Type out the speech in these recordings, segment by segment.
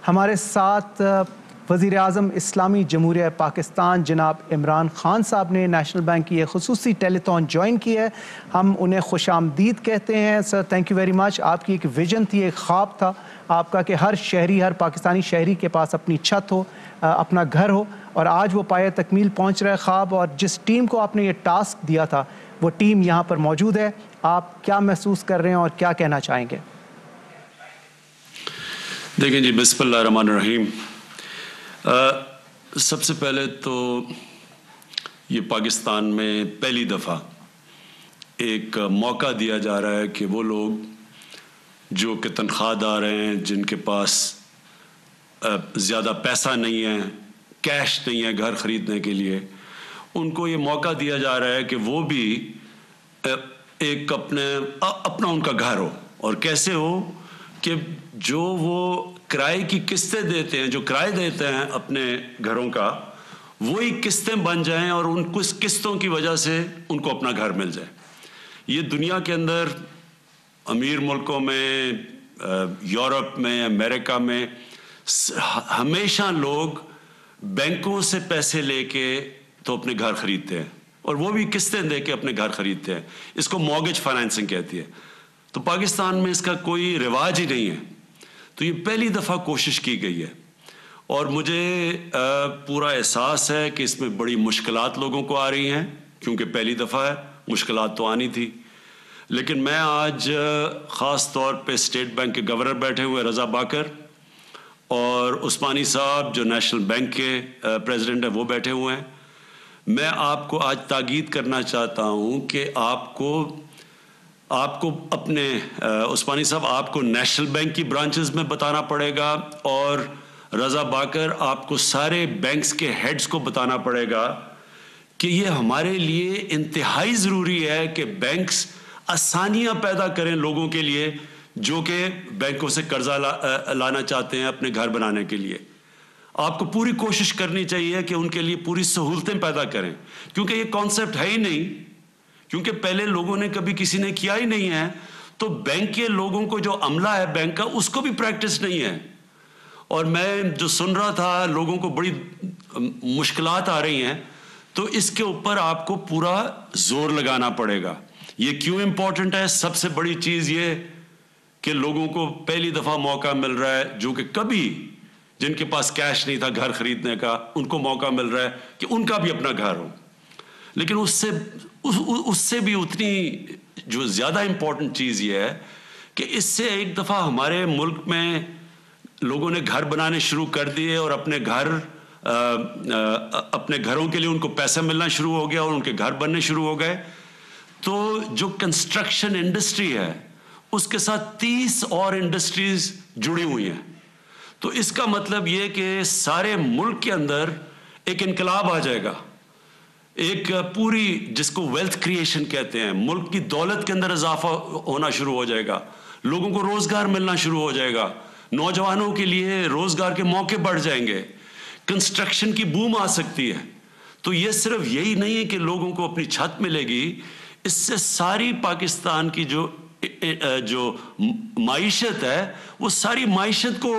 ہمارے ساتھ وزیر اعظم اسلامی جمہوریہ پاکستان جناب عمران خان صاحب نے نیشنل بینک کی ایک خصوصی ٹیلیتھون جوائن کی ہے. ہم انہیں خوش آمدید کہتے ہیں. سر تھینک یو ویری مچ. آپ کی ایک ویژن تھی, ایک خواب تھا آپ کا کہ ہر شہری, ہر پاکستانی شہری کے پاس اپنی چھت ہو, اپنا گھر ہو, اور آج وہ پایہ تکمیل پہنچ رہا ہے خواب. اور جس ٹیم کو آپ نے یہ ٹاسک دیا تھا وہ ٹیم یہاں پر موجود ہے. آپ کیا محسوس کر رہے ہیں اور کیا کہنا چاہیں گے؟ دیکھیں جی, بسم اللہ الرحمن الرحیم. سب سے پہلے تو یہ پاکستان میں پہلی دفعہ ایک موقع دیا جا رہا ہے کہ وہ لوگ جو کہ تنخواہ دار ہیں, جن کے پاس زیادہ پیسہ نہیں ہے, کیش نہیں ہے گھر خریدنے کے لیے, ان کو یہ موقع دیا جا رہا ہے کہ وہ بھی ایک اپنا ان کا گھر ہو. اور کیسے ہو کہ جو وہ کرائے کی قسطیں دیتے ہیں, جو کرائے دیتے ہیں اپنے گھروں کا, وہی قسطیں بن جائیں اور ان قسطوں کی وجہ سے ان کو اپنا گھر مل جائے. یہ دنیا کے اندر امیر ملکوں میں, یورپ میں, امریکہ میں ہمیشہ لوگ بینکوں سے پیسے لے کے تو اپنے گھر خریدتے ہیں, اور وہ بھی قسطیں دے کے اپنے گھر خریدتے ہیں. اس کو مورگیج فائنینسنگ کہتی ہے. تو پاکستان میں اس کا کوئی رواج ہی نہیں ہے. تو یہ پہلی دفعہ کوشش کی گئی ہے, اور مجھے پورا احساس ہے کہ اس میں بڑی مشکلات لوگوں کو آ رہی ہیں, کیونکہ پہلی دفعہ ہے, مشکلات تو آنی تھی. لیکن میں آج خاص طور پہ اسٹیٹ بینک کے گورنر بیٹھے ہوئے رضا باکر, اور عثمانی صاحب جو نیشنل بینک کے پریزیڈنٹ ہیں وہ بیٹھے ہوئے ہیں. میں آپ کو آج تاکید کرنا چاہتا ہوں کہ آپ کو اپنے عثمانی صاحب آپ کو نیشنل بینک کی برانچز میں بتانا پڑے گا, اور رضا باکر آپ کو سارے بینکس کے ہیڈز کو بتانا پڑے گا کہ یہ ہمارے لیے انتہائی ضروری ہے کہ بینکس آسانیاں پیدا کریں لوگوں کے لیے جو کہ بینکوں سے قرضہ لانا چاہتے ہیں اپنے گھر بنانے کے لیے. آپ کو پوری کوشش کرنی چاہیے کہ ان کے لیے پوری سہولتیں پیدا کریں, کیونکہ یہ کانسیپٹ ہے ہی نہیں, کیونکہ پہلے لوگوں نے کبھی کسی نے کیا ہی نہیں ہے. تو بینک کے لوگوں کو جو عملہ ہے بینک کا, اس کو بھی پریکٹس نہیں ہے. اور میں جو سن رہا تھا لوگوں کو بڑی مشکلات آ رہی ہیں, تو اس کے اوپر آپ کو پورا زور لگانا پڑے گا. یہ کیوں امپورٹنٹ ہے؟ سب سے بڑی چیز یہ کہ لوگوں کو پہلی دفعہ موقع مل رہا ہے, جو کہ کبھی جن کے پاس کیش نہیں تھا گھر خریدنے کا, ان کو موقع مل رہا ہے کہ ان کا بھی اپنا گھر ہو. لیکن اس سے بھی اتنی جو زیادہ امپورٹنٹ چیز یہ ہے کہ اس سے ایک دفعہ ہمارے ملک میں لوگوں نے گھر بنانے شروع کر دیے, اور اپنے گھروں کے لیے ان کو پیسہ ملنا شروع ہو گیا, اور ان کے گھر بننے شروع ہو گئے. تو جو کنسٹرکشن انڈسٹری ہے اس کے ساتھ 30 اور انڈسٹریز جڑی ہوئی ہیں. تو اس کا مطلب یہ کہ سارے ملک کے اندر ایک انقلاب آ جائے گا, ایک پوری جس کو ویلتھ کریشن کہتے ہیں, ملک کی دولت کے اندر اضافہ ہونا شروع ہو جائے گا, لوگوں کو روزگار ملنا شروع ہو جائے گا, نوجوانوں کے لیے روزگار کے موقع بڑھ جائیں گے, کنسٹرکشن کی بوم آ سکتی ہے. تو یہ صرف یہی نہیں ہے کہ لوگوں کو اپنی چھت ملے گی, اس سے ساری پاکستان کی جو معیشت ہے وہ ساری معیشت کو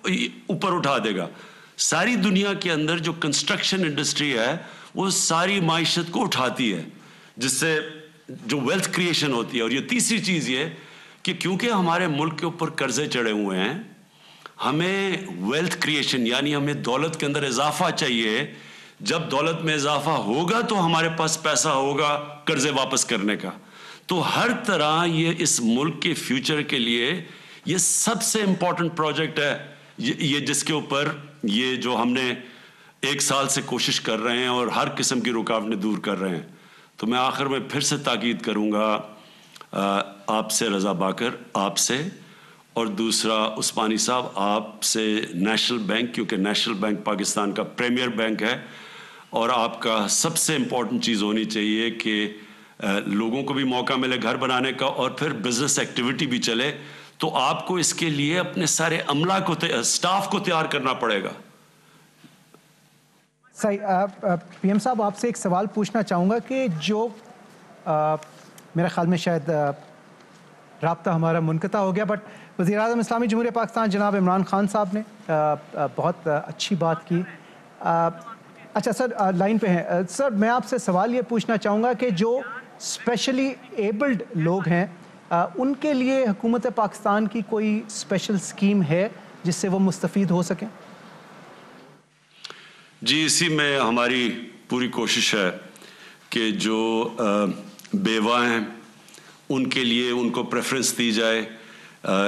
اوپر اٹھا دے گا. ساری دنیا کے اندر جو کنسٹرکشن انڈسٹری ہے وہ ساری معیشت کو اٹھاتی ہے, جس سے جو ویلتھ کریشن ہوتی ہے. اور یہ تیسری چیز یہ کہ کیونکہ ہمارے ملک کے اوپر قرضے چڑھے ہوئے ہیں, ہمیں ویلتھ کریشن یعنی ہمیں دولت کے اندر اضافہ چاہیے. جب دولت میں اضافہ ہوگا تو ہمارے پاس پیسہ ہوگا قرضے واپس کرنے کا. تو ہر طرح یہ اس ملک کے فیوچر کے لیے یہ سب سے امپورٹنٹ پروجیکٹ ہے, یہ جس کے اوپر یہ جو ہم نے 1 سال سے کوشش کر رہے ہیں اور ہر قسم کی رکاوٹیں دور کر رہے ہیں. تو میں آخر میں پھر سے تاکید کروں گا آپ سے رضا باکر, آپ سے, اور دوسرا عثمانی صاحب آپ سے نیشنل بینک, کیونکہ نیشنل بینک پاکستان کا پریمیئر بینک ہے, اور آپ کا سب سے امپورٹنٹ چیز ہونی چاہیے کہ لوگوں کو بھی موقع ملے گھر بنانے کا, اور پھر بزنس ایکٹیویٹی بھی چلے. تو آپ کو اس کے لیے اپنے سارے عملہ کو, سٹاف کو تیار کرنا پڑے گا. صحیح. پی ایم صاحب آپ سے ایک سوال پوچھنا چاہوں گا کہ جو میرے خیال میں شاید رابطہ ہمارا منقطع ہو گیا. بٹ وزیر اعظم اسلامی جمہوریہ پاکستان جناب عمران خان صاحب نے بہت اچھی بات کی. اچھا سر لائن پہ ہیں. سر میں آپ سے سوال یہ پوچھنا چاہوں گا کہ جو اسپیشلی ایبلڈ لوگ ہیں ان کے لیے حکومت پاکستان کی کوئی اسپیشل اسکیم ہے جس سے وہ مستفید ہو سکیں؟ جی اسی میں ہماری پوری کوشش ہے کہ جو بیوہ ہیں ان کے لیے ان کو پریفرنس دی جائے.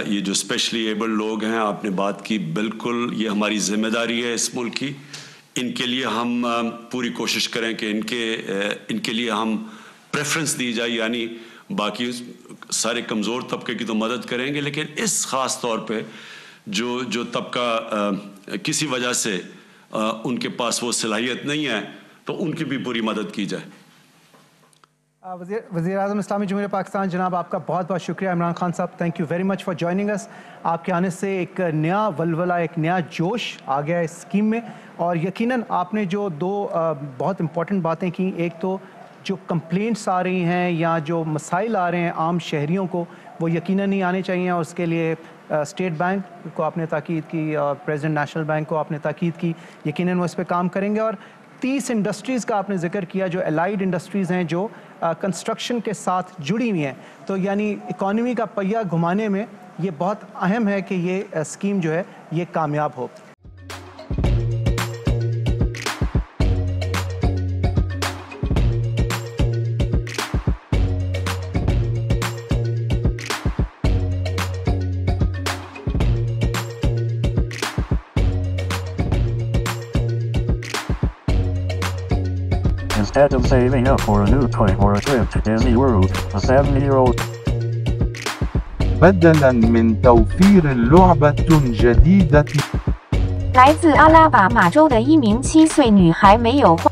یہ جو اسپیشلی ایبل لوگ ہیں آپ نے بات کی بالکل یہ ہماری ذمہ داری ہے اس ملک کی. ان کے لیے ہم پوری کوشش کریں کہ ان کے لیے ہم پریفرنس دی جائے. یعنی باقی سارے کمزور طبقے کی تو مدد کریں گے لیکن اس خاص طور پہ جو طبقہ کسی وجہ سے ان کے پاس وہ صلاحیت نہیں ہے تو ان کی بھی پوری مدد کی جائے. وزیر اعظم اسلامی جمہوریہ پاکستان جناب آپ کا بہت بہت شکریہ. عمران خان صاحب thank you very much for joining us. آپ کے آنے سے ایک نیا ولولہ ایک نیا جوش آ گیا اس اسکیم میں اور یقیناً آپ نے جو دو بہت امپورٹنٹ باتیں کی. ایک تو جو کمپلینٹس آ رہی ہیں یا جو مسائل آ رہے ہیں عام شہریوں کو وہ یقیناً نہیں آنے چاہیے اور اس کے لیے اسٹیٹ بینک کو آپ نے تاکید کی اور پریزیڈنٹ نیشنل بینک کو آپ نے تاکید کی. یقیناً وہ اس پہ کام کریں گے. اور 30 انڈسٹریز کا آپ نے ذکر کیا جو الائیڈ انڈسٹریز ہیں جو کنسٹرکشن کے ساتھ جڑی ہوئی ہیں. تو یعنی اکانومی کا پہیہ گھمانے میں یہ بہت اہم ہے کہ یہ اسکیم جو ہے یہ کامیاب ہو. Instead of saving up for a new toy or a trip to Disney World, a 7-year-old بدلاً من توفير لعبة جديدة 来自阿拉巴马州的一名7岁女孩没有花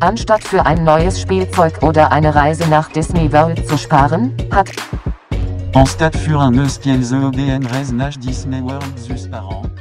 Anstatt für ein neues Spielzeug oder eine Reise nach Disney World zu sparen, hat En stade für un eus kiel EDN Reise nach Disney World zus par an.